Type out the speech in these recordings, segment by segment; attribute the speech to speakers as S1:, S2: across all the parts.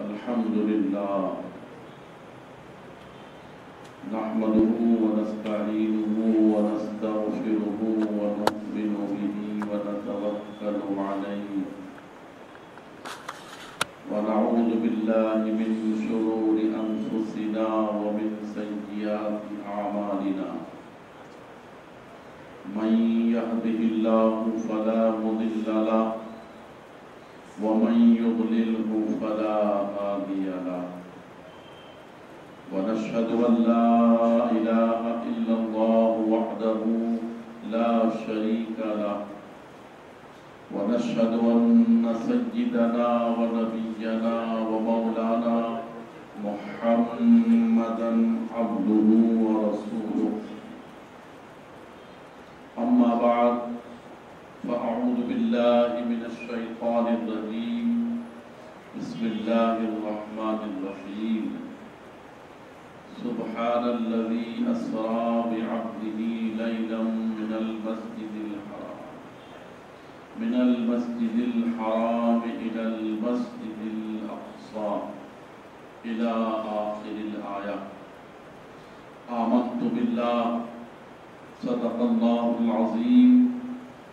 S1: الحمد لله نحمده ونستعينه ونستغفره ونؤمن به ونتوكل عليه ونعوذ بالله من شرور أنفسنا ومن سيئات أعمالنا من يهده الله فلا مضل له ومن يضلله فلا هادي له ونشهد أن لا إله إلا الله وحده لا شريك له ونشهد أن سيدنا ونبينا ومولانا محمدا عبده ورسوله أما بعد فأعوذ بالله من الشيطان الرجيم بسم الله الرحمن الرحيم سبحان الذي أسرى بعبده ليلا من المسجد الحرام إلى المسجد الأقصى إلى آخر الآية آمنت بالله صدق الله العظيم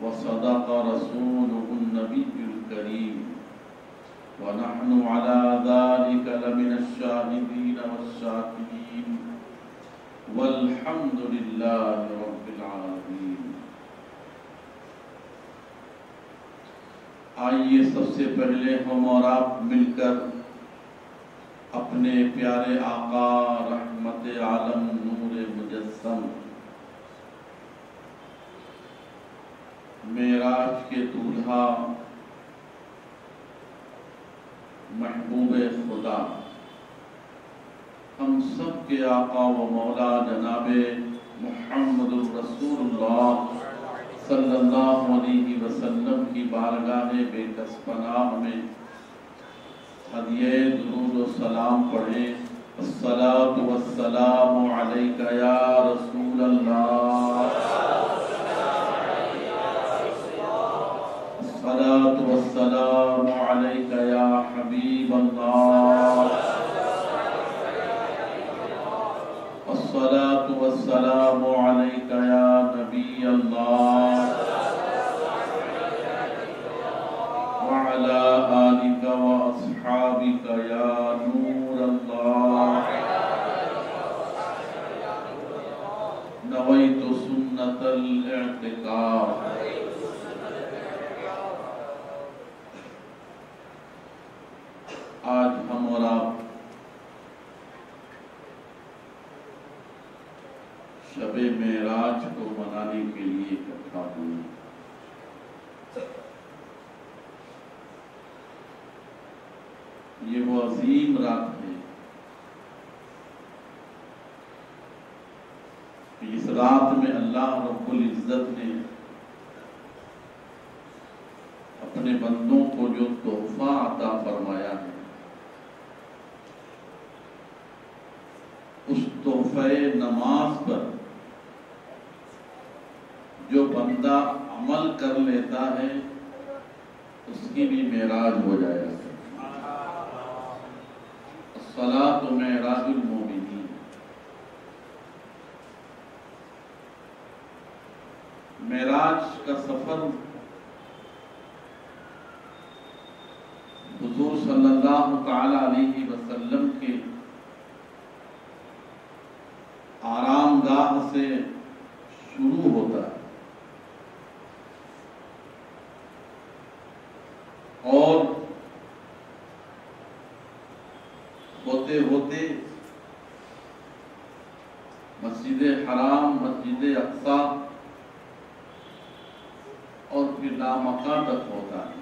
S1: وصدق رسوله النبي الكريم ونحن على ذلك لمن الشاهدين والشاكرين والحمد لله رب العالمين۔ آئیے سب سے پہلے ہم اور آپ مل کر اپنے پیارے آقا رحمت عالم نور مجسم معراج کے دولہا محبوب خدا ہم سب کے آقا و مولا جناب محمد الرسول اللہ صلی اللہ علیہ وسلم کی بارگاہ بے کس پناہ میں ہدیہ درود و سلام پڑھیں۔ الصلاۃ والسلام علیک یا رسول اللہ، الصلاۃ والسلام علیک یا حبیب اللہ، الصلاۃ والسلام علیک یا نبی اللہ وعلی آلک واصحابک یا نور اللہ۔ نویت سنت الاعتکاف۔ آج ہم اور آپ شب معراج کو منانے کے لیے اکٹھا ہوئے۔ یہ وہ عظیم رات ہے، اس رات میں اللہ رب العزت نے اپنے بندوں کو جو تحفہ عطا فرمایا ہے، اس تحفہ نماز پر جو بندہ عمل کر لیتا ہے اس کی بھی معراج ہو جائے گا۔ الصلاۃ معراج المومنین۔ معراج کا سفر حضور صلی اللہ تعالی علیہ وسلم کے آرام گاہ سے شروع ہوتا ہے اور ہوتے ہوتے مسجد حرام، مسجد اقصی اور پھر لامکان تک ہوتا ہے،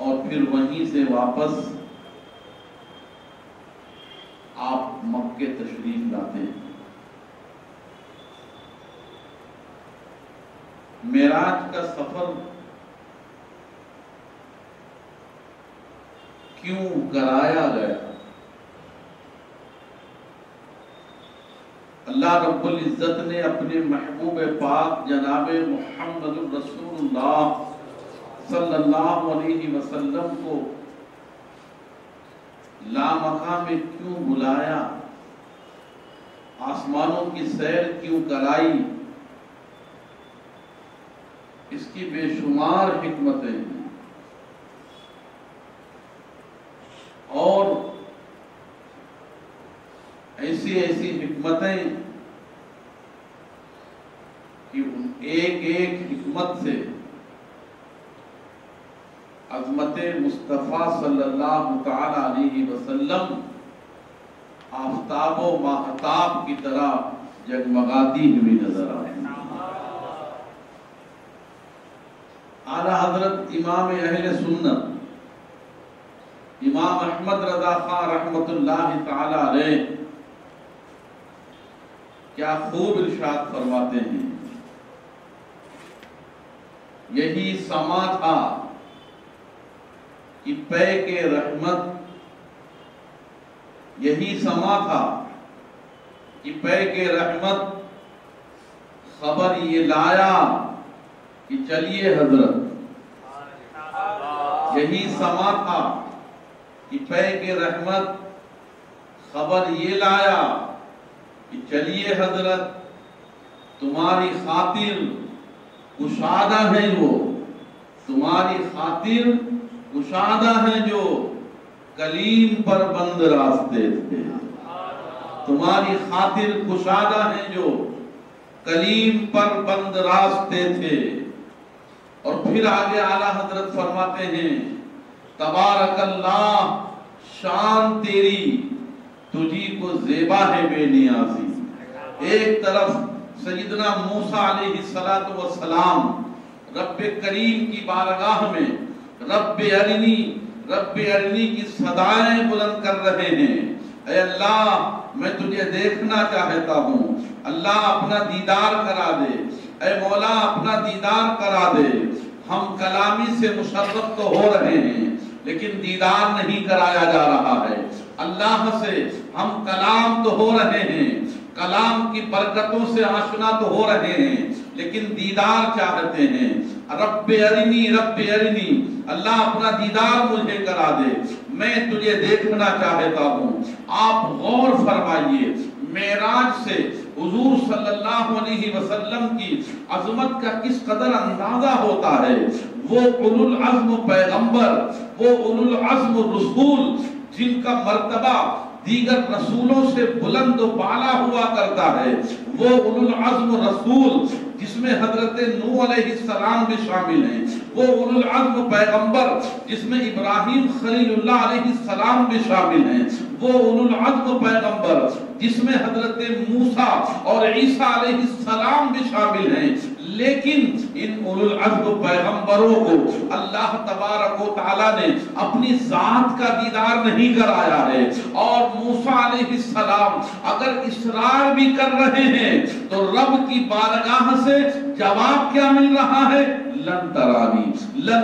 S1: اور پھر وہیں سے واپس آپ مکے تشریف لاتے ہیں۔ معراج کا سفر کیوں کرایا گیا؟ اللہ رب العزت نے اپنے محبوب پاک جناب محمد الرسول اللہ صلی اللہ علیہ وسلم کو لامکاں میں کیوں بلایا، آسمانوں کی سیر کیوں کرائی، اس کی بے شمار حکمتیں ہیں، اور ایسی ایسی حکمتیں کہ ایک ایک حکمت سے عظمت مصطفیٰ صلی اللہ تعالی علیہ وسلم آفتاب و ماہتاب کی طرح جگمگاتی ہوئی نظر آئے۔ اعلیٰ حضرت امام اہل سنت امام احمد رضا خان رحمت اللہ تعالی علیہ کیا خوب ارشاد فرماتے ہیں، یہی سما تھا کہ پے کے رحمت، یہی سما تھا کہ پے کے رحمت خبر یہ لایا کہ چلیے حضرت، یہی سما تھا کہ پے کے رحمت خبر یہ لایا کہ چلیے حضرت، تمہاری خاطر کشادہ ہیں وہ، تمہاری خاطر کشادہ ہیں جو کلیم پر بند راستے تھے، تمہاری خاطر کشادہ ہیں جو کلیم پر بند راستے تھے۔ اور پھر آگے اعلیٰ حضرت فرماتے ہیں، تبارک اللہ شان تیری تجھی کو زیبا ہے بے نیازی۔ ایک طرف سیدنا موسیٰ علیہ السلام رب کریم کی بارگاہ میں رب ارنی کی صدائیں بلند کر رہے ہیں، اے اللہ میں تجھے دیکھنا چاہتا ہوں، اللہ اپنا دیدار کرا دے، اے مولا اپنا دیدار کرا دے۔ ہم کلامی سے مشرف تو ہو رہے ہیں لیکن دیدار نہیں کرایا جا رہا ہے۔ اللہ سے ہم کلام تو ہو رہے ہیں، کلام کی برکتوں سے آشنا تو ہو رہے ہیں لیکن دیدار چاہتے ہیں۔ رب ارنی، اللہ اپنا دیدار مجھے کرا دے، میں تجھے دیکھنا چاہتا ہوں۔ آپ غور فرمائیے، معراج سے حضور صلی اللہ علیہ وسلم کی عظمت کا کس قدر اندازہ ہوتا ہے۔ وہ اولو العزم پیغمبر، وہ اولو العزم رسول جن کا مرتبہ دیگر رسولوں سے بلند و بالا ہوا کرتا ہے، وہ اولو العزم رسول جس میں حضرت نوح علیہ السلام بھی شامل ہیں، وہ اولو العزم پیغمبر جس میں ابراہیم خلیل اللہ علیہ السلام بھی شامل ہیں، وہ اولو العزم پیغمبر جس میں حضرت موسیٰ اور عیسیٰ علیہ السلام بھی شامل ہیں۔ لیکن ان اولو العزم پیغمبروں کو اللہ تبارک و تعالیٰ نے اپنی ذات کا دیدار نہیں کرایا ہے، اور موسیٰ علیہ السلام اگر اصرار بھی کر رہے ہیں تو رب کی بارگاہ سے جواب کیا مل رہا ہے؟ لن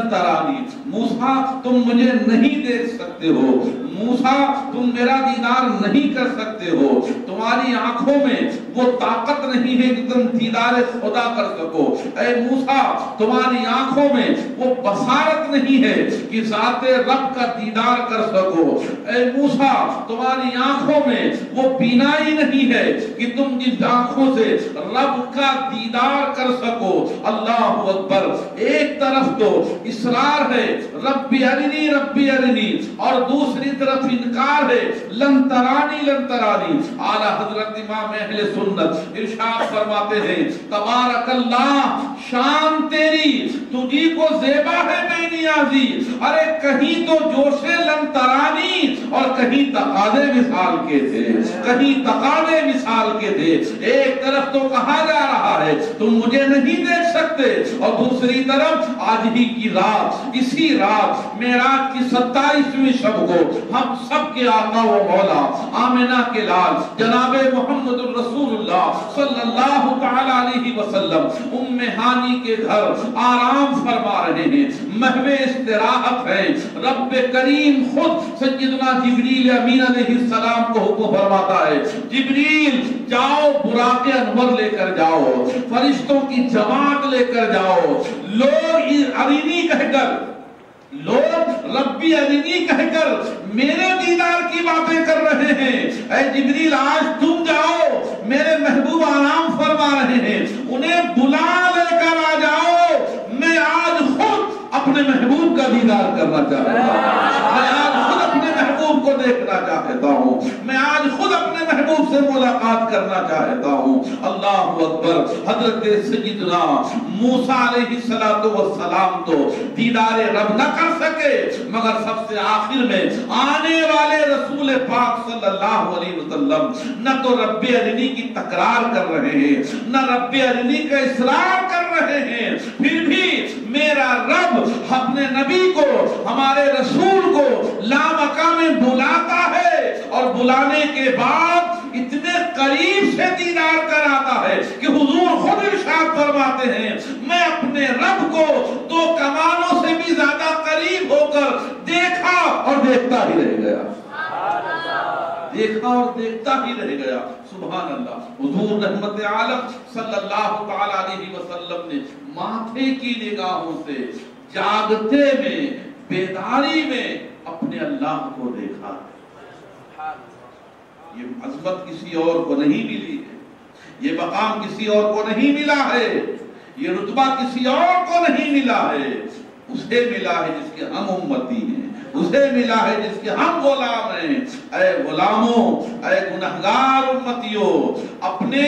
S1: ترانی، موسیٰ تم مجھے نہیں دیکھ سکتے ہو، موسیٰ تم میرا دیدار نہیں کر سکتے ہو، تمہاری آنکھوں میں وہ طاقت نہیں ہے کہ تم دیدار خدا کر سکو، اے موسیٰ تمہاری آنکھوں میں وہ بصارت نہیں ہے کہ ذات رب کا دیدار کر سکو، اے موسیٰ تمہاری آنکھوں میں وہ بینائی نہیں ہے کہ تم جن آنکھوں سے رب کا دیدار کر سکو۔ اللہ اکبر۔ ایک طرف تو اصرار ہے رب ارنی، اور دوسری طرف انکار ہے لن ترانی۔ اعلیٰ حضرت امام اہل سنت ارشاد فرماتے ہیں، تبارک اللہ شان تیری تجھی کو زیبا ہے بے نیازی۔ ارے کہیں تو جوشے لن ترانی اور کہیں تقاضے مثال کے تھے، ایک طرف تو کہا جا رہا ہے تم مجھے نہیں دیکھ سکتے، اور دوسری طرف آج ہی کی رات، اسی رات معراج کی 27ویں شب کو ہم سب کے آقا و مولا آمنہ کے لال جناب محمد الرسول اللہ صلی اللہ تعالی علیہ وسلم ام ہانی کے گھر آرام فرما رہے ہیں، محو استراحت ہے۔ رب کریم خود سیدنا جبریل امین علیہ السلام کو حکم فرماتا ہے، جبریل جاؤ براق انور لے کر جاؤ، فرشتوں کی جماعت لے کر جاؤ، لوگ ارینی کہہ کر، لوگ ربی ارینی کہہ کر میرے دیدار کی باتیں کر رہے ہیں۔ اے جبریل آج تم جاؤ، میرے محبوب آرام فرما رہے ہیں، انہیں بلا لے کر آ جاؤ، میں آج خود اپنے محبوب کا دیدار کرنا چاہتا ہوں، میں آج خود اپنے محبوب کو دیکھنا چاہتا ہوں، میں آج خود اپنے محبوب سے ملاقات کرنا چاہتا ہوں۔ اللہ اکبر۔ حضرت سیدنا موسیٰ علیہ السلام تو دیدار رب نہ کر سکے، مگر سب سے آخر میں آنے والے رسول پاک صلی اللہ علیہ وسلم نہ تو رب ارنی کی تکرار کر رہے ہیں، نہ رب ارنی کا اصرار کر رہے ہیں، پھر بھی میرا رب اپنے نبی کو، ہمارے رسول کو لامکان میں بلاتا ہے، اور بلانے کے بعد اتنے قریب سے دیدار کراتا ہے کہ حضور خود ارشاد فرماتے ہیں میں اپنے رب کو دو کمانوں سے بھی زیادہ قریب ہو کر دیکھا اور دیکھتا ہی رہ گیا، دیکھا اور دیکھتا ہی رہ گیا۔ سبحان اللہ۔ حضور رحمت عالم صلی اللہ تعالی علیہ وسلم نے ماتھے کی نگاہوں سے جاگتے میں، بیداری میں اپنے اللہ کو دیکھا۔ یہ عظمت کسی اور کو نہیں ملی ہے، یہ مقام کسی اور کو نہیں ملا ہے، یہ رتبہ کسی اور کو نہیں ملا ہے، اسے ملا ہے جس کے ہم امتی ہیں، اسے ملا ہے جس کے ہم غلام ہیں۔ اے غلاموں، اے گنہگار امتیوں، اپنے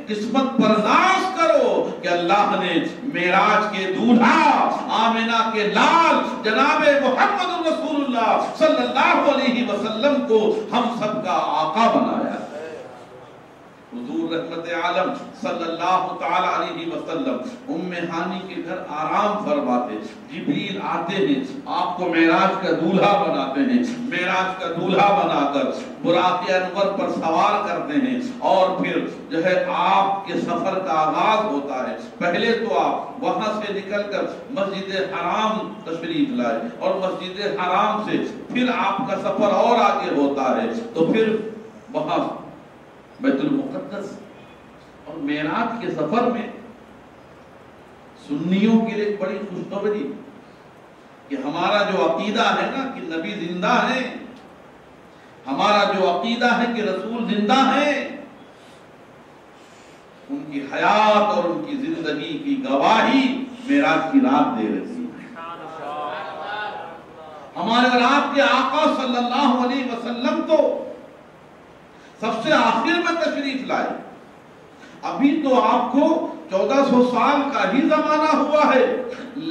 S1: قسمت پر ناز کرو کہ اللہ نے معراج کے دولہا، آمنہ کے لال جناب محمد رسول اللہ صلی اللہ علیہ وسلم کو ہم سب کا آقا بنایا ہے۔ حضور رحمت عالم صلی اللہ تعالی علیہ وسلم ام ہانی کے گھر آرام فرماتے، جبریل آتے ہیں، آپ کو معراج کا دولہا بناتے ہیں، معراج کا دولہا بنا کر براق انور پر سوار کرتے ہیں، اور پھر جو ہے آپ کے سفر کا آغاز ہوتا ہے۔ پہلے تو آپ وہاں سے نکل کر مسجد حرام تشریف لائے، اور مسجد حرام سے پھر آپ کا سفر اور آگے ہوتا ہے، تو پھر وہاں بیت المقدس اور معراج کے سفر میں سنیوں کے لیے بڑی خوشخبری کہ ہمارا جو عقیدہ ہے نا کہ نبی زندہ ہے، ہمارا جو عقیدہ ہے کہ رسول زندہ ہے، ان کی حیات اور ان کی زندگی کی گواہی معراج کی رات دے رہی ہے۔ ہمارے اور آپ کے آقا صلی اللہ علیہ وسلم تو سب سے آخر میں تشریف لائے، ابھی تو آپ کو 1400 سال کا ہی زمانہ ہوا ہے،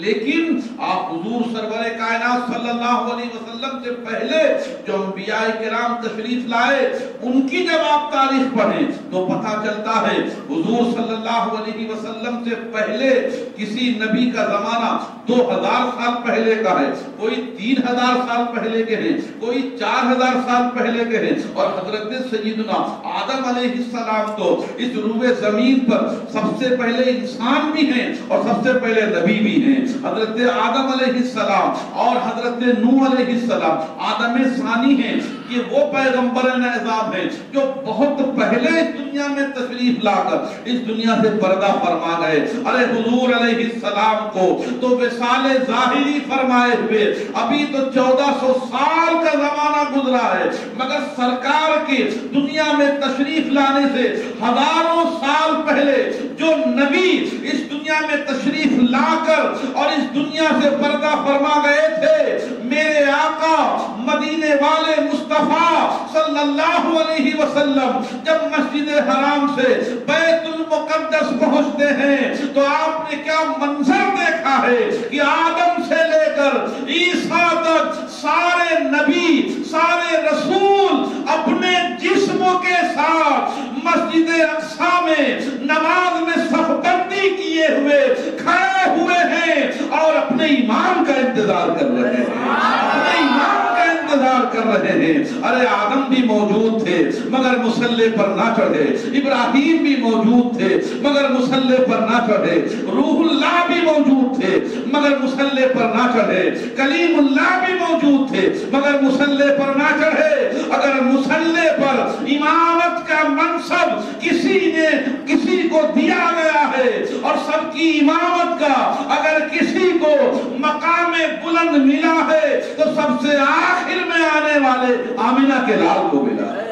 S1: لیکن آپ حضور سرور کائنات صلی اللہ علیہ وسلم سے پہلے جو انبیاء کرام تشریف لائے ان کی جب آپ تاریخ پڑھیں تو پتہ چلتا ہے حضور صلی اللہ علیہ وسلم سے پہلے کسی نبی کا زمانہ 2000 سال پہلے کا ہے، کوئی 3000 سال پہلے کے ہیں، کوئی 4000 سال پہلے کے ہیں، اور حضرت سیدنا آدم علیہ السلام تو اس روئے زمین پر سب سے پہلے انسان بھی ہیں اور سب سے پہلے نبی بھی ہیں۔ حضرت آدم علیہ السلام اور حضرت نوح علیہ السلام آدم ثانی ہیں، یہ وہ پیغمبر اعظام ہیں جو بہت پہلے اس دنیا میں تشریف لا کر اس دنیا سے پردہ فرما گئے۔ ارے حضور علیہ السلام کو تو وصال ظاہری فرمائے ہوئے ابھی تو 1400 سال کا زمانہ گزرا ہے، مگر سرکار کے دنیا میں تشریف لانے سے ہزاروں سال پہلے جو نبی اس دنیا میں تشریف لا کر اور اس دنیا سے پردہ فرما گئے تھے، میرے آقا مدینے والے مصطفیٰ صلی اللہ علیہ وسلم جب مسجد حرام سے بیت المقدس پہنچتے ہیں تو آپ نے کیا منظر دیکھا ہے کہ آدم سے لے کر عیسیٰ تک سارے نبی، سارے رسول اپنے جسموں کے ساتھ مسجد اقصیٰ میں نماز میں صف بندی کیے ہوئے کھڑے ہوئے ہیں اور اپنے امام کا انتظار کر رہے ہیں، اپنے امام کا انتظار کر کر رہے ہیں. ارے آدم بھی موجود تھے مگر مصلی پر نہ چڑھے, ابراہیم بھی موجود تھے مگر مصلی پر نہ چڑھے, روح اللہ بھی موجود تھے مگر مصلی پر نہ چڑھے, کلیم اللہ بھی موجود تھے مگر مصلی پر نہ چڑھے. اگر مصلی پر امامت کا منصب کسی کو دیا گیا ہے اور سب کی امامت کا اگر کسی کو مقام بلند ملا ہے تو سب سے آخر میں آنے والے آمینہ کے لال کو ملا ہے,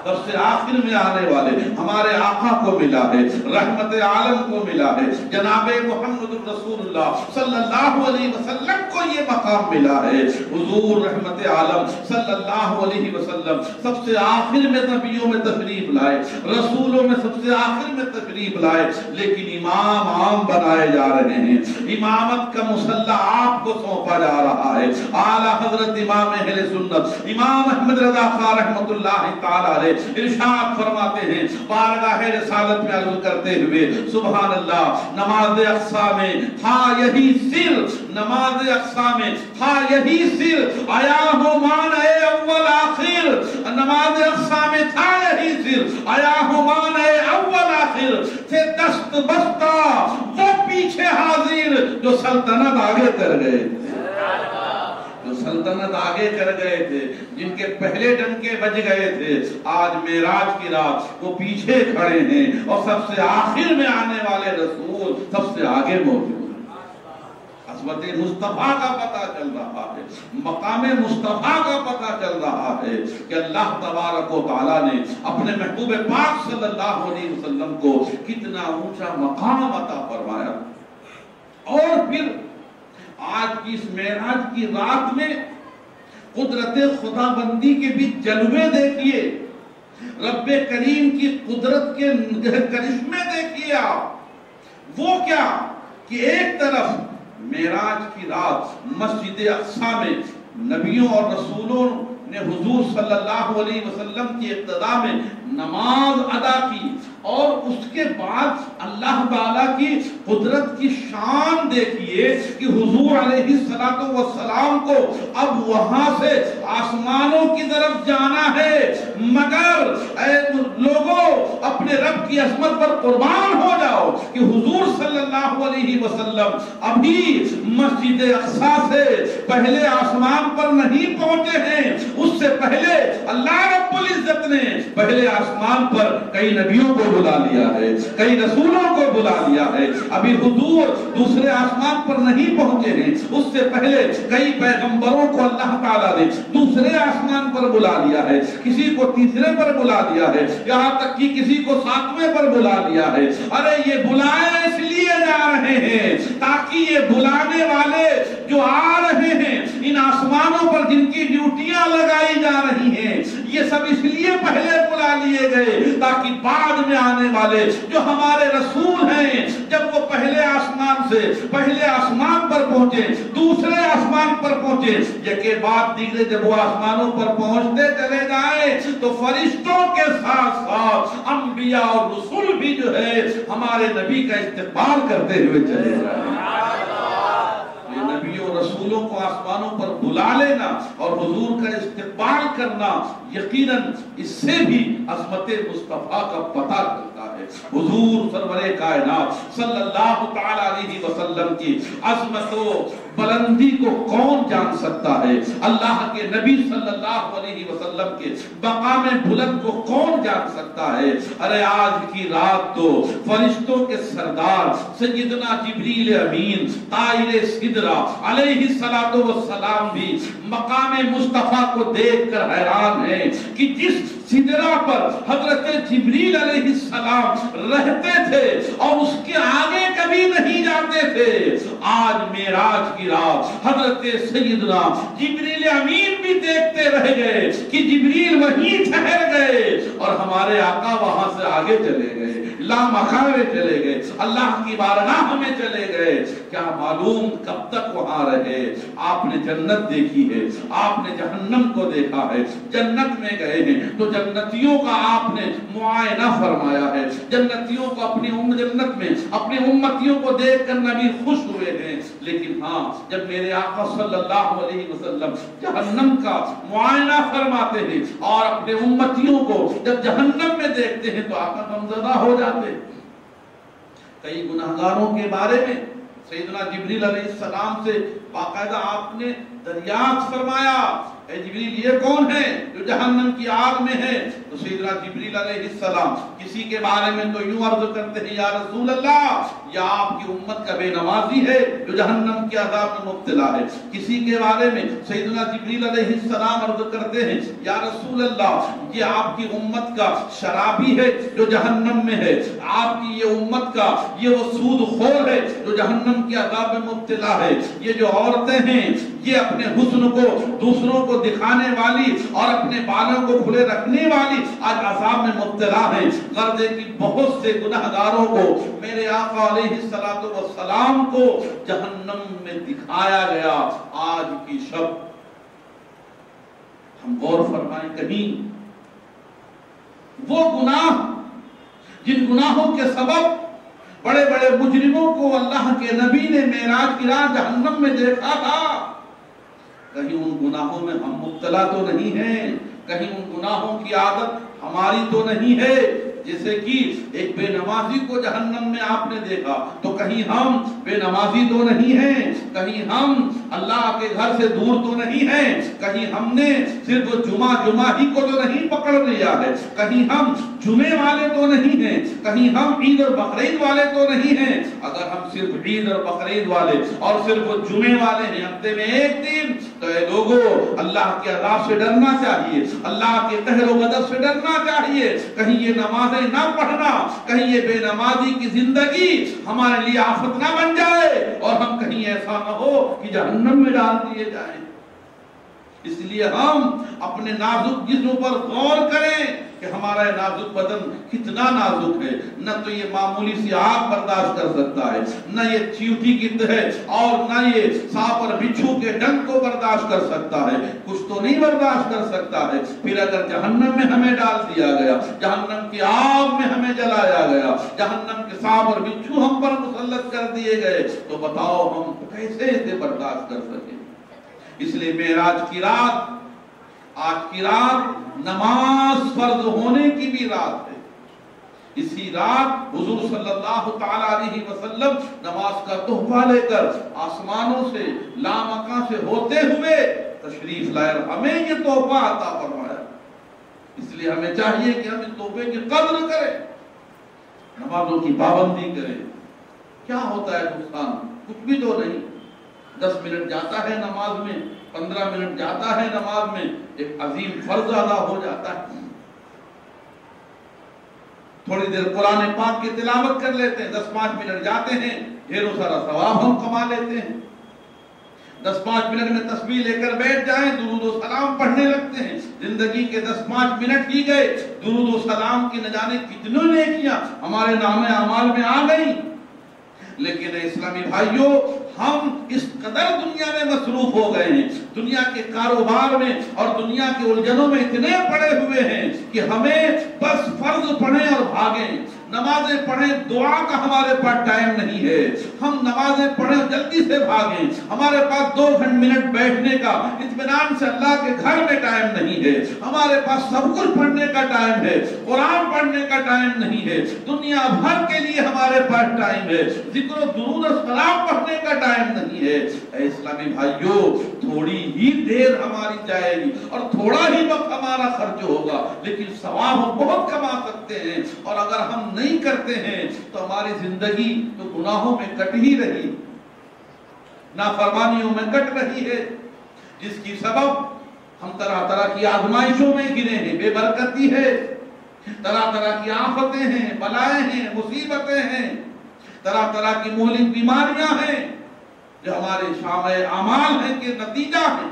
S1: سب سے آخر میں آنے والے ہمارے آقا کو ملا ہے, رحمت عالم کو ملا ہے, جناب محمد رسول اللہ صلی اللہ علیہ وسلم کو یہ مقام ملا ہے. حضور رحمت عالم صلی اللہ علیہ وسلم سب سے آخر میں نبیوں میں تشریف لائے, رسولوں میں سب سے آخر میں تشریف لائے, لیکن امام عام بنائے جا رہے ہیں. امامت کا مصلی آپ کو سونپا جا رہا ہے. اعلیٰ حضرت امام اہل سنت امام احمد رضا خان رحمت اللہ تعالی علیہ ارشاد فرماتے ہیں بارگاہ رسالت میں عرض کرتے ہوئے سبحان اللہ, نماز اقصی میں تھا یہی سر, نماز اقصی میں تھا یہی سر, آیا ہو مان اے اول آخر, نماز اقصی میں تھا یہی سر, آیا ہو مان اے اول آخر, تھے دست بستہ وہ پیچھے حاضر جو سلطنت آگے کر گئے, جو سلطنت آگے کر گئے تھے, جن کے پہلے ڈنکے بج گئے تھے, آج معراج کی رات وہ پیچھے کھڑے ہیں اور سب سے آخر میں آنے والے رسول سب سے آگے موجود ہیں. عظمت مصطفیٰ کا پتہ چل رہا ہے, مقام مصطفیٰ کا پتہ چل رہا ہے کہ اللہ تبارک و تعالیٰ نے اپنے محبوب پاک صلی اللہ علیہ وسلم کو کتنا اونچا مقام عطا فرمایا. اور پھر آج کی اس معراج کی رات میں قدرت خدا بندی کے بھی جلوے دیکھیے, رب کریم کی قدرت کے کرشمے دیکھیے آپ. وہ کیا کہ ایک طرف معراج کی رات مسجد اقصی میں نبیوں اور رسولوں نے حضور صلی اللہ علیہ وسلم کی اقتداء میں نماز ادا کی, اور اس کے بعد اللہ تعالیٰ کی قدرت کی شان دیکھیے کہ حضور علیہ السلام کو اب وہاں سے آسمانوں کی طرف جانا ہے, مگر اے لوگوں اپنے رب کی عظمت پر قربان ہو جاؤ کہ حضور صلی اللہ علیہ وسلم ابھی مسجد اقصی سے پہلے آسمان پر نہیں پہنچے ہیں, اس سے پہلے اللہ رب العزت نے پہلے آسمان پر کئی نبیوں کو بلا لیا ہے, کئی رسولوں کو بلا لیا ہے. ابھی حضور دوسرے آسمان پر نہیں پہنچے ہیں, اس سے پہلے کئی پیغمبروں کو اللہ تعالیٰ نے دوسرے آسمان پر بلا لیا ہے, کسی کو تیسرے پر بلا لیا ہے, یہاں تک کہ کسی کو 7ویں پر بلا لیا ہے. ارے یہ بلائے اس لیے جا رہے ہیں تاکہ یہ بلانے والے جو آ رہے ہیں ان آسمانوں پر جن کی ڈیوٹیاں لگائی جا رہی ہیں, یہ سب اس لیے پہلے بلا لیے گئے تاکہ بعد میں آنے والے جو ہمارے رسول ہیں جب وہ پہلے آسمان سے پہلے آسمان پر پہنچے, دوسرے آسمان پر پہنچے, یہ بعد دیگرے جب وہ آسمانوں پر پہنچتے چلے جائیں تو فرشتوں کے ساتھ ساتھ انبیاء اور رسول بھی جو ہے ہمارے نبی کا استقبال کرتے ہوئے چلے جائیں. نبیوں رسولوں کو آسمانوں پر بلا لینا اور حضور کا استقبال کرنا یقیناً اس سے بھی عظمت مصطفیٰ کا پتہ چلتا ہے. حضور سرور کائنات صلی اللہ تعالی علیہ وسلم کی عظمت و بلندی کو کون جان سکتا ہے, اللہ کے نبی صلی اللہ علیہ وسلم کے مقام بلند کو کون جان سکتا ہے. ارے آج کی رات تو فرشتوں کے سردار سیدنا جبریل امین طائر سدرہ علیہ السلام بھی مقام مصطفیٰ کو دیکھ کر حیران ہیں کہ جس سدرہ پر حضرت جبریل علیہ السلام رہتے تھے اور اس کے آگے کبھی نہیں جاتے تھے, آج معراج کی رات حضرت سیدنا جبریل امین بھی دیکھتے رہ گئے کہ جبریل وہیں ٹھہر گئے اور ہمارے آقا وہاں سے آگے چلے گئے. لامکانے چلے گئے، اللہ کی بارگاہ میں چلے گئے، کیا معلوم کب تک وہاں رہے؟ آپ نے جنت دیکھی ہے، آپ نے جہنم کو دیکھا ہے، جنت میں گئے ہیں تو جنتیوں کا آپ نے معائنہ فرمایا ہے، جنتیوں کو اپنی جنت میں اپنی امتیوں کو دیکھ کر نبی خوش ہوئے ہیں۔ لیکن ہاں، جب میرے آقا صلی اللہ علیہ وسلم جہنم کا معائنہ فرماتے ہیں اور اپنے امتیوں کو جب جہنم میں دیکھتے ہیں تو آقا غمزدہ ہو جاتے ہیں۔ کئی گناہگاروں کے بارے میں سیدنا جبریل علیہ السلام سے باقاعدہ آپ نے دریافت فرمایا، اے جبریل یہ کون ہے جو جہنم کی آگ میں ہے؟ تو سیدنا جبریل علیہ السلام کسی کے بارے میں تو یوں عرض کرتے ہیں یا رسول اللہ یا آپ کی امت کا بے نمازی ہے جو جہنم کے عذاب میں مبتلا ہے، کسی کے بارے میں سیدنا جبریل علیہ السلام عرض کرتے ہیں یا رسول اللہ یہ آپ کی امت کا شرابی ہے جو جہنم میں ہے، آپ کی یہ امت کا یہ وہ سود خور ہے جو جہنم کے عذاب میں مبتلا ہے، یہ جو عورتیں ہیں یہ اپنے حسن کو دوسروں کو دکھانے والی اور اپنے بالوں کو کھلے رکھنے والی آج عذاب میں مبتلا ہے۔ غرض کی بہت سے گناہگاروں کو میرے آقا علیہ السلام کو جہنم میں دکھایا گیا۔ آج کی شب ہم غور فرمائیں، کہیں وہ گناہ جن گناہوں کے سبب بڑے بڑے مجرموں کو اللہ کے نبی نے معراج کی رات جہنم میں دیکھا تھا، کہیں ان گناہوں میں ہم مبتلا تو نہیں ہیں، کہیں ان گناہوں کی عادت ہماری تو نہیں ہے۔ جیسے کہ ایک بے نمازی کو جہنم میں آپ نے دیکھا تو کہیں ہم بے نمازی تو نہیں ہیں، کہیں ہم اللہ کے گھر سے دور تو نہیں ہیں، کہیں ہم نے صرف جمعہ ہی کو تو نہیں پکڑ لیا ہے، کہیں ہم جمعے والے تو نہیں ہیں، کہیں ہم عید اور بقرعید والے تو نہیں ہیں۔ اگر ہم صرف عید اور بقرعید والے اور صرف جمعے والے ہیں ہفتے میں ایک دن، تو اے لوگوں اللہ کے عذاب سے ڈرنا چاہیے، اللہ کے قہر و غضب سے ڈرنا چاہیے۔ کہیں یہ نمازیں نہ پڑھنا، کہیں یہ بے نمازی کی زندگی ہمارے لیے آفت نہ بن جائے اور ہم کہیں ایسا نہ ہو کہ جہنم میں ڈال دیے جائیں۔ اس لیے ہم اپنے نازک جسم پر غور کریں کہ ہمارا نازک بدن کتنا نازک ہے، نہ تو یہ معمولی سی آگ برداشت کر سکتا ہے، نہ یہ چیوٹی کی ہے اور نہ یہ سانپ اور بچھو کے ڈنک کو برداشت کر سکتا ہے، کچھ تو نہیں برداشت کر سکتا ہے۔ پھر اگر جہنم میں ہمیں ڈال دیا گیا، جہنم کی آگ میں ہمیں جلایا گیا، جہنم کے سانپ اور بچھو ہم پر مسلط کر دیے گئے، تو بتاؤ ہم کیسے اسے برداشت کر سکیں؟ اس لیے معراج کی رات، آج کی رات نماز فرض ہونے کی بھی رات ہے۔ اسی رات حضور صلی اللہ تعالی علیہ وسلم نماز کا تحفہ لے کر آسمانوں سے لامکاں سے ہوتے ہوئے تشریف لائے، ہمیں یہ تحفہ عطا فرمایا۔ اس لیے ہمیں چاہیے کہ ہم اس تحفے کی قدر کریں، نمازوں کی پابندی کریں۔ کیا ہوتا ہے نقصان؟ کچھ بھی تو نہیں۔ 10 منٹ جاتا ہے نماز میں، 15 منٹ جاتا ہے نماز میں، ایک عظیم فرض ادا ہو جاتا ہے۔ تھوڑی دیر قرآن پاک کی تلاوت کر لیتے ہیں، 10-5 منٹ جاتے ہیں، ڈھیروں سارا ثواب ہم کما لیتے ہیں۔ 10-5 منٹ میں تسبیح لے کر بیٹھ جائیں، درود و سلام پڑھنے لگتے ہیں، زندگی کے 10-5 منٹ ہی گئے، درود و سلام کی نہ جانے کتنی نیکیاں ہمارے نامہ اعمال میں آ گئی۔ لیکن اسلامی بھائیوں، ہم اس قدر دنیا میں مصروف ہو گئے ہیں، دنیا کے کاروبار میں اور دنیا کے الجھنوں میں اتنے پڑے ہوئے ہیں کہ ہمیں بس فرض پڑھیں اور بھاگیں، نمازیں پڑھیں، دعا کا ہمارے پاس ٹائم نہیں ہے۔ ہم نمازیں پڑھیں اور جلدی سے بھاگیں، ہمارے پاس 2 منٹ بیٹھنے کا اطمینان سے اللہ کے گھر میں ٹائم نہیں ہے، ہمارے پاس سب کچھ پڑھنے کا ٹائم ہے، قرآن پڑھنے کا ٹائم نہیں ہے، دنیا بھر کے لیے ہمارے پاس ٹائم ہے، ذکر و درود و سلام پڑھنے کا ٹائم نہیں ہے۔ اے اسلامی بھائیوں، تھوڑی ہی دیر ہماری جائے گی اور تھوڑا ہی وقت ہمارا خرچ ہوگا، لیکن ثواب ہم بہت کما سکتے ہیں، اور اگر ہم نہیں کرتے ہیں تو ہماری زندگی تو گناہوں میں کٹ ہی رہی، نافرمانیوں میں کٹ رہی ہے، جس کی سبب ہم طرح طرح کی آزمائشوں میں گرے ہیں، بے برکتی ہے، طرح طرح کی آفتیں ہیں، بلائیں ہیں، مصیبتیں ہیں، طرح طرح کی مہلک بیماریاں ہیں جو ہمارے شامع اعمال ہیں کے نتیجہ ہیں۔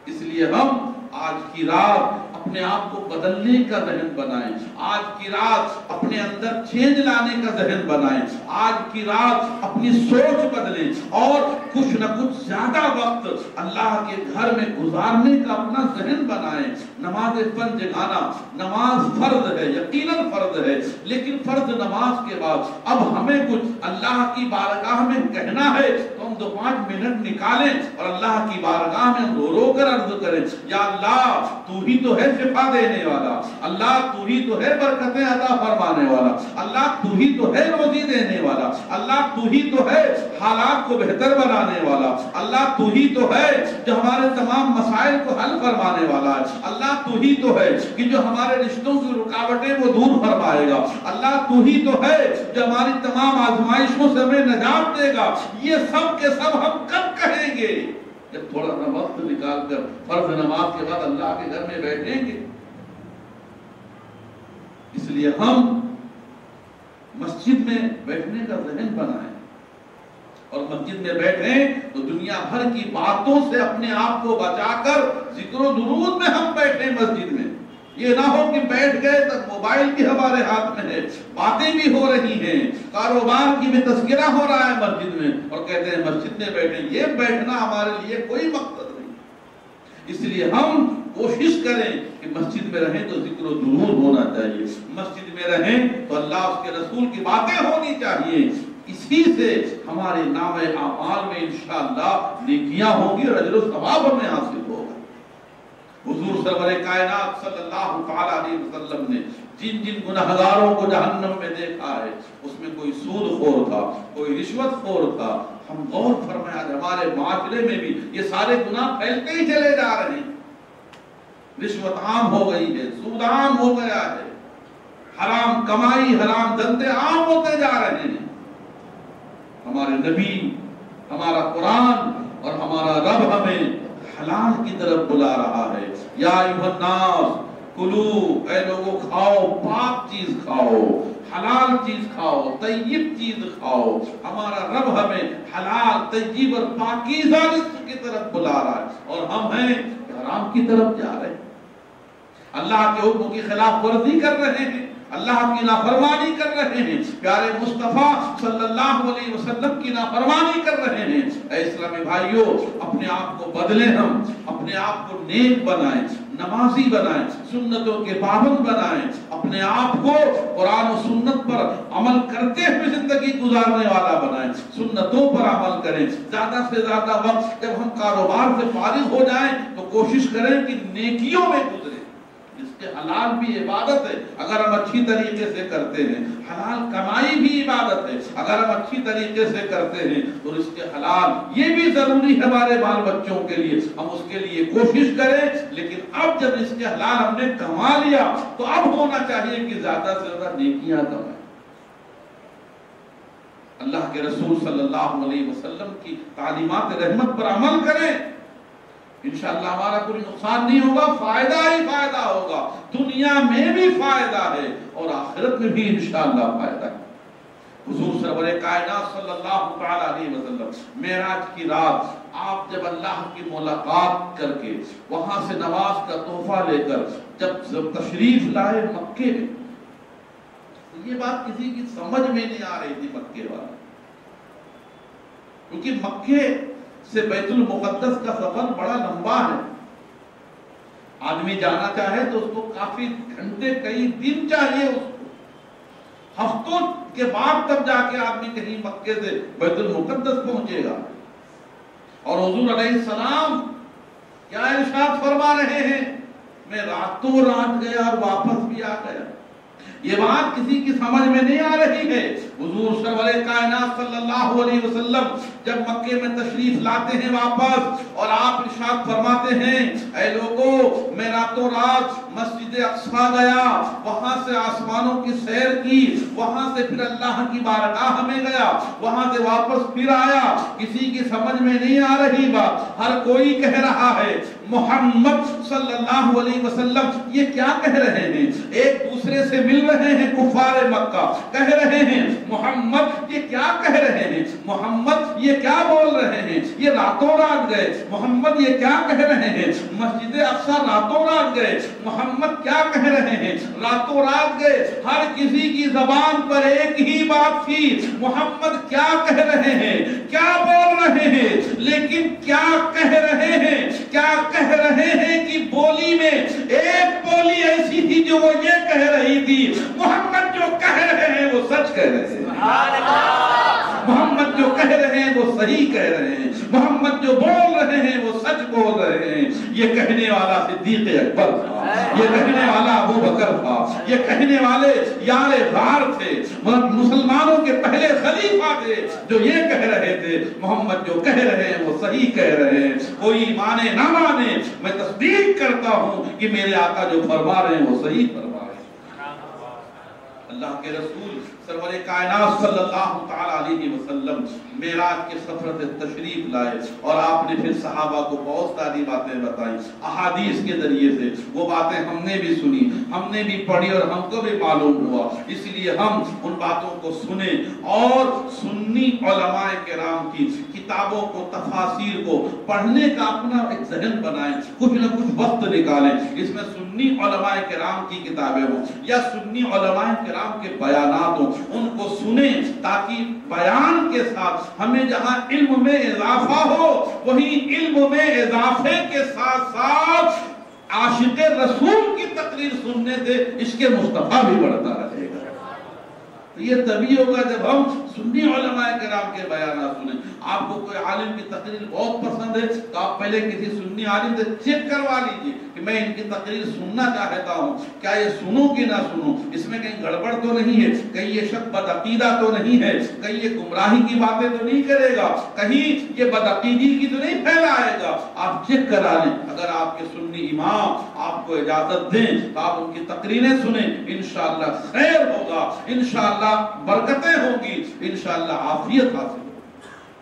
S1: اس لیے ہم آج کی رات اپنے آپ کو بدلنے کا ذہن بنائیں، آج کی رات اپنے اندر چینج لانے کا ذہن بنائیں، آج کی رات اپنی سوچ بدلیں اور کچھ نہ کچھ زیادہ وقت اللہ کے گھر میں گزارنے کا اپنا ذہن بنائیں۔ نماز پنج گانا، نماز فرض ہے، یقیناً فرض ہے، لیکن فرض نماز کے بعد اب ہمیں کچھ اللہ کی بارگاہ میں کہنا ہے تو ہم 2-5 منٹ نکالیں اور اللہ کی بارگاہ میں رو رو کر عرض کریں، یا اللہ تو ہی تو ہے شفا دینے والا، اللہ تو ہی تو ہے برکتیں عطا فرمانے والا، اللہ تو ہی تو ہے روزی دینے والا، اللہ تو ہی تو ہے حالات کو بہتر بنانے والا، اللہ تو ہی تو ہے جو ہمارے تمام مسائل کو حل فرمانے والا ہے، اللہ تو ہی تو ہے کہ جو ہمارے رشتوں کی رکاوٹیں وہ دور فرمائے گا، اللہ تو ہی تو ہے جو ہماری تمام آزمائشوں سے ہمیں نجات دے گا۔ یہ سب کے سب ہم کب کہیں گے؟ جب تھوڑا سا وقت نکال کر فرض نماز کے بعد اللہ کے گھر میں بیٹھیں گے۔ اس لیے ہم مسجد میں بیٹھنے کا ذہن بنائیں اور مسجد میں بیٹھیں تو دنیا بھر کی باتوں سے اپنے آپ کو بچا کر ذکر و درود میں ہم بیٹھیں مسجد میں۔ یہ نہ ہو کہ بیٹھ گئے تب موبائل بھی ہمارے ہاتھ میں ہے، باتیں بھی ہو رہی ہیں، کاروبار کی بھی تذکرہ ہو رہا ہے مسجد میں، اور کہتے ہیں مسجد میں بیٹھیں۔ یہ بیٹھنا ہمارے لیے کوئی مقصد نہیں۔ اس لیے ہم کوشش کریں کہ مسجد میں رہیں تو ذکر و درود ہونا چاہیے، مسجد میں رہیں تو اللہ اس کے رسول کی باتیں ہونی چاہیے۔ اسی سے ہمارے نام اعمال میں انشاءاللہ نیکیاں ہوں گی اور اجر و ثواب ہمیں حاصل ہوگا۔ حضور سرور کائنات صلی اللہ تعالی علیہ وسلم نے جن جن گناہگاروں کو جہنم میں دیکھا ہے اس میں کوئی سود خور تھا، کوئی رشوت خور تھا۔ ہم غور فرمایا ہمارے معاشرے میں بھی یہ سارے گناہ پھیلتے ہی چلے جا رہے ہیں۔ رشوت عام ہو گئی ہے، سود عام ہو گیا ہے، حرام کمائی، حرام دھندے عام ہوتے جا رہے ہیں۔ ہمارے نبی، ہمارا قرآن اور ہمارا رب ہمیں حلال کی طرف بلا رہا ہے۔ یا ایھا الناس کلو، اے لوگوں کھاؤ، پاک چیز کھاؤ، حلال چیز کھاؤ، طیب چیز کھاؤ۔ ہمارا رب ہمیں حلال، طیب اور پاکیزہ رزق کی طرف بلا رہا ہے اور ہم ہیں حرام کی طرف جا رہے ہیں، اللہ کے حکم کی خلاف ورزی کر رہے ہیں، اللہ کی نافرمانی کر رہے ہیں، پیارے مصطفیٰ صلی اللہ علیہ وسلم کی نافرمانی کر رہے ہیں۔ اے اسلامی بھائیوں، اپنے آپ کو بدلیں، ہم اپنے آپ کو نیک بنائیں، نمازی بنائیں، سنتوں کے پابند بنائیں، اپنے آپ کو قرآن و سنت پر عمل کرتے ہوئے زندگی گزارنے والا بنائیں، سنتوں پر عمل کریں۔ زیادہ سے زیادہ وقت جب ہم کاروبار سے فارغ ہو جائیں تو کوشش کریں کہ نیکیوں میں گزریں۔ اس کے حلال بھی عبادت ہے اگر ہم اچھی طریقے سے کرتے ہیں، حلال کمائی بھی عبادت ہے اگر ہم اچھی طریقے سے کرتے ہیں، اور اس کے حلال یہ بھی ضروری ہے ہمارے بال بچوں کے لیے، ہم اس کے لیے کوشش کریں۔ لیکن اب جب اس کے حلال ہم نے کما لیا تو اب ہونا چاہیے کہ زیادہ سے زیادہ نیکیاں کمائیں، اللہ کے رسول صلی اللہ علیہ وسلم کی تعلیمات رحمت پر عمل کریں۔ انشاءاللہ ہمارا کوئی نقصان نہیں ہوگا، فائدہ ہی فائدہ ہوگا، دنیا میں بھی فائدہ ہے اور آخرت میں بھی انشاءاللہ فائدہ ہے۔ حضور سرور کائنات صلی اللہ تعالی علیہ وسلم معراج کی رات آپ جب اللہ کی ملاقات کر کے وہاں سے نماز کا تحفہ لے کر جب تشریف لائے مکے میں، یہ بات کسی کی سمجھ میں نہیں آ رہی تھی مکے والے، کیونکہ مکے سے بیت المقدس کا سفر بڑا لمبا ہے، آدمی جانا چاہے تو اس کو کافی گھنٹے، کئی دن چاہیے، اس کو ہفتوں کے بعد تب جا کے آدمی کہیں مکے سے بیت المقدس پہنچے گا۔ اور حضور علیہ السلام کیا ارشاد فرما رہے ہیں، میں راتوں رات گیا اور واپس بھی آ گیا۔ یہ بات کسی کی سمجھ میں نہیں آ رہی ہے۔ حضور سرور کائنات صلی اللہ علیہ وسلم جب مکے میں تشریف لاتے ہیں واپس اور آپ ارشاد فرماتے ہیں، اے لوگوں میں راتوں رات مسجد اقصیٰ گیا، وہاں سے آسمانوں کی سیر کی، وہاں سے پھر اللہ کی بارگاہ میں گیا، وہاں سے واپس پھر آیا۔ کسی کی سمجھ میں نہیں آ رہی بات، ہر کوئی کہہ رہا ہے محمد صلی اللہ علیہ وسلم یہ کیا کہہ رہے ہیں؟ ایک دوسرے سے مل رہے ہیں کفار مکہ، کہہ رہے ہیں محمد یہ کیا کہہ رہے ہیں، محمد یہ کیا بول رہے ہیں، یہ راتوں رات گئے، محمد یہ کیا کہہ رہے ہیں، مسجد اقصی راتوں رات گئے، محمد کیا کہہ رہے ہیں، راتوں رات گئے، ہر کسی کی زبان پر ایک ہی بات تھی، محمد کیا کہہ رہے ہیں، کیا بول رہے ہیں، لیکن کیا کہہ رہے ہیں، کیا کہہ رہے ہیں کہ بولی میں ایک بولی ایسی تھی جو وہ یہ کہہ رہی تھی، محمد جو کہہ رہے ہیں وہ سچ کہہ رہے ہیں، محمد جو کہہ رہے ہیں وہ صحیح کہہ رہے ہیں، محمد جو بول رہے ہیں وہ سچ بول رہے ہیں۔ یہ کہنے والا صدیق اکبر تھا، یہ کہنے والا ابو بکر تھا، یہ کہنے والے یار غار تھے، مسلمانوں کے پہلے خلیفہ تھے جو یہ کہہ رہے تھے محمد جو کہہ رہے ہیں وہ صحیح کہہ رہے ہیں، کوئی مانے نہ مانے میں تصدیق کرتا ہوں کہ میرے آقا جو فرما رہے ہیں وہ صحیح فرما رہے ہیں۔ اللہ کے رسول سرور کائنات صلی اللہ تعالی علیہ وسلم معراج کے سفر سے تشریف لائے اور آپ نے پھر صحابہ کو بہت ساری باتیں بتائیں احادیث کے ذریعے سے، وہ باتیں ہم نے بھی سنی، ہم نے بھی پڑھی اور ہم کو بھی معلوم ہوا، اس لیے ہم ان باتوں کو سنیں اور سنی علماء کرام کی کتابوں کو، تفاسیر کو پڑھنے کا اپنا ایک ذہن بنائیں، کچھ نہ کچھ وقت نکالیں، اس میں سنی علماء کرام کی کتابیں ہوں یا سنی علماء کرام کے بیانات ہوں، ان کو سنیں تاکہ بیان کے ساتھ ہمیں جہاں علم میں اضافہ ہو وہیں علم میں اضافے کے ساتھ ساتھ عاشق رسول کی تقریر سننے سے عشق مصطفیٰ بھی بڑھتا رہے گا۔ تو یہ تبھی ہوگا جب ہم سنی علماء کرام کے بیانات سنیں۔ آپ کو کوئی عالم کی تقریر بہت پسند ہے تو آپ پہلے کسی سنی عالم سے چیک کروا لیجئے کہ میں ان کی تقریر سننا چاہتا ہوں، کیا یہ سنوں کہ نہ سنوں، اس میں کہیں گڑبڑ تو نہیں ہے، کہیں یہ شخص بدعقیدہ تو نہیں ہے، کہیں یہ گمراہی کی باتیں تو نہیں کرے گا، کہیں یہ بدعقیدی کی تو نہیں پھیلائے گا۔ آپ چیک کرا لیں، اگر آپ کے سنی امام آپ کو اجازت دیں تو آپ ان کی تقریریں سنیں، انشاءاللہ خیر ہوگا، انشاءاللہ برکتیں ہوں گی، انشاءاللہ عافیت حاصل ہوگی۔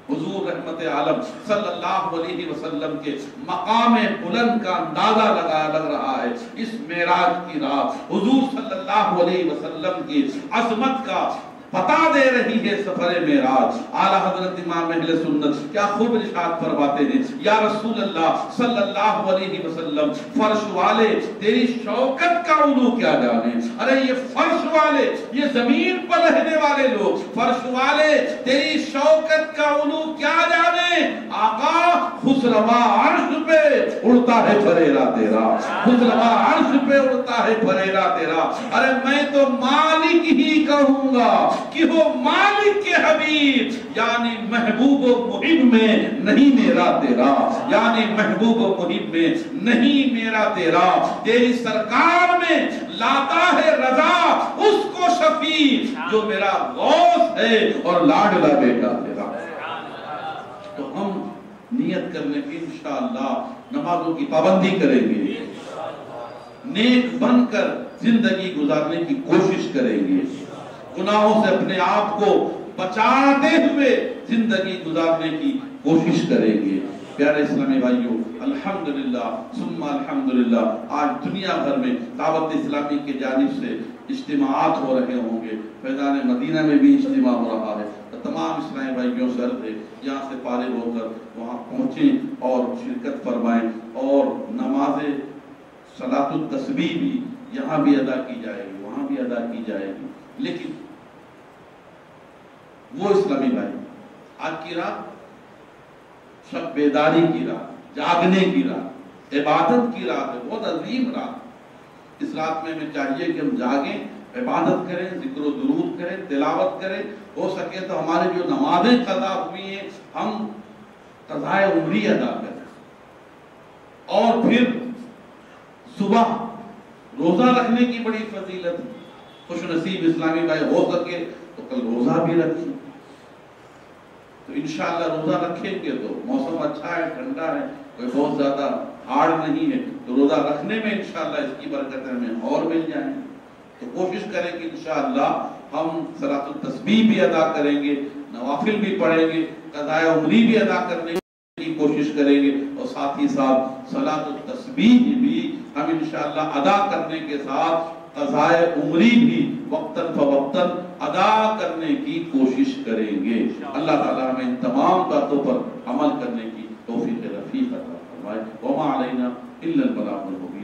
S1: حضور رحمت عالم صلی اللہ علیہ وسلم کے مقام بلند کا اندازہ لگ رہا ہے اس معراج کی رات، حضور صلی اللہ علیہ وسلم کی عظمت کا بتا دے رہی ہے سفر معراج۔ اعلیٰ حضرت امام اہل سنت کیا خوب ارشاد فرماتے ہیں، یا رسول اللہ صلی اللہ علیہ وسلم، فرش والے تیری شوکت کا علو کیا جانے، ارے یہ فرش والے، یہ زمین پر رہنے والے لوگ، فرش والے تیری شوکت کا علو کیا جانے، آقا خسروا عرش پہ اڑتا ہے پھریرا تیرا، خسروا عرش پہ اڑتا ہے پھریرا تیرا، ارے میں تو مالک ہی کہوں گا کہ وہ مالک کے حبیب، یعنی محبوب و محب میں نہیں میرا تیرا، یعنی محبوب و محب میں نہیں میرا تیرا، تیری سرکار میں لاتا ہے رضا اس کو شفیع جو میرا غوث ہے اور لاڈلا بیٹا تیرا۔ تو ہم نیت کرنے کی انشاءاللہ نمازوں کی پابندی کریں گے، نیک بن کر زندگی گزارنے کی کوشش کریں گے، گناہوں سے اپنے آپ کو بچاتے ہوئے زندگی گزارنے کی کوشش کریں گے۔ پیارے اسلامی بھائیوں، الحمدللہ ثم الحمدللہ، آج دنیا بھر میں دعوت اسلامی کی جانب سے اجتماعات ہو رہے ہوں گے، فیضان مدینہ میں بھی اجتماع ہو رہا ہے، تو تمام اسلامی بھائیوں سے عرض ہے یہاں سے فارغ ہو کر وہاں پہنچیں اور شرکت فرمائیں، اور نماز صلاۃ التسبیح بھی یہاں بھی ادا کی جائے گی، وہاں بھی ادا کی جائے گی، لیکن وہ اسلامی بھائی آج کی رات شب بیداری کی رات، جاگنے کی رات، عبادت کی رات ہے، بہت عظیم رات۔ اس رات میں ہمیں چاہیے کہ ہم جاگیں، عبادت کریں، ذکر و درود کریں، تلاوت کریں، ہو سکے تو ہمارے جو نمازیں قضا ہوئی ہیں ہم قضاء عمری ادا کریں، اور پھر صبح روزہ رکھنے کی بڑی فضیلت، خوش نصیب اسلامی بھائی ہو سکے تو کل روزہ بھی رکھیں، تو انشاءاللہ روزہ رکھیں گے تو موسم اچھا ہے، ٹھنڈا ہے، کوئی بہت زیادہ ہارڈ نہیں ہے، تو روزہ رکھنے میں انشاءاللہ اس کی برکتیں ہمیں اور مل جائیں، تو کوشش کریں کہ انشاءاللہ ہم صلاۃ التسبیح بھی ادا کریں گے، نوافل بھی پڑھیں گے، قضاء عمری بھی ادا کرنے کی کوشش کریں گے، اور ساتھ ہی ساتھ صلاۃ التسبیح بھی ہم انشاءاللہ ادا کرنے کے ساتھ قضائے عمری بھی وقتاً فوقتاً ادا کرنے کی کوشش کریں گے۔ اللہ تعالیٰ ہمیں ان تمام باتوں پر عمل کرنے کی توفیق رفیق عطا فرمائے۔ وما علینا الا البلاغ المبین۔